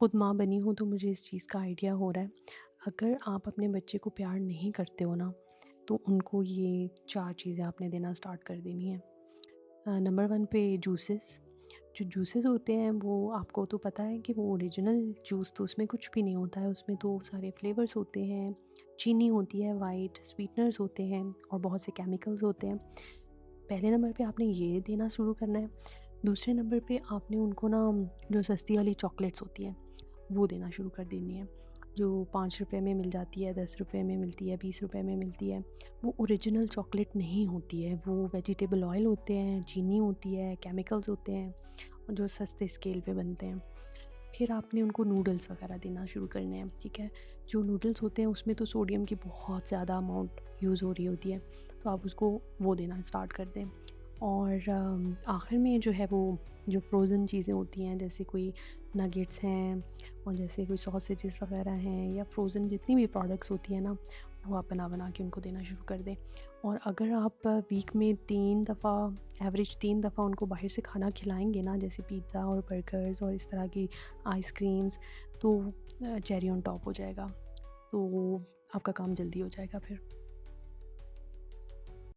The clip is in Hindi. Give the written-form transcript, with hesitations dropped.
खुद माँ बनी हूँ तो मुझे इस चीज़ का आइडिया हो रहा है। अगर आप अपने बच्चे को प्यार नहीं करते हो ना, तो उनको ये 4 चीज़ें आपने देना स्टार्ट कर देनी है। नंबर 1 पे जूसेस। जो जूसेस होते हैं वो आपको तो पता है कि वो ओरिजिनल जूस तो उसमें कुछ भी नहीं होता है, उसमें तो सारे फ्लेवर्स होते हैं, चीनी होती है वाइट, स्वीटनर्स होते हैं और बहुत से केमिकल्स होते हैं। पहले नंबर पे आपने ये देना शुरू करना है। दूसरे नंबर पे आपने उनको ना जो सस्ती वाली चॉकलेट्स होती हैं, वो देना शुरू कर देनी है। जो ₹5 में मिल जाती है, ₹10 में मिलती है, ₹20 में मिलती है, वो ओरिजिनल चॉकलेट नहीं होती है। वो वेजिटेबल ऑयल होते हैं, चीनी होती है, केमिकल्स होते हैं और जो सस्ते स्केल पे बनते हैं। फिर आपने उनको नूडल्स वगैरह देना शुरू करने हैं, ठीक है? जो नूडल्स होते हैं उसमें तो सोडियम की बहुत ज़्यादा अमाउंट यूज़ हो रही होती है, तो आप उसको वो देना स्टार्ट कर दें। और आखिर में जो है वो जो फ्रोज़न चीज़ें होती हैं, जैसे कोई नगेट्स हैं और जैसे कोई सॉसेजेस वगैरह हैं या फ्रोज़न जितनी भी प्रोडक्ट्स होती हैं ना, वो आप बना-बना के उनको देना शुरू कर दें। और अगर आप वीक में 3 दफ़ा एवरेज 3 दफ़ा उनको बाहर से खाना खिलाएँगे ना, जैसे पिज़्ज़ा और बर्गर्स और इस तरह की आइसक्रीम्स, तो चेरी ऑन टॉप हो जाएगा। तो आपका काम जल्दी हो जाएगा फिर।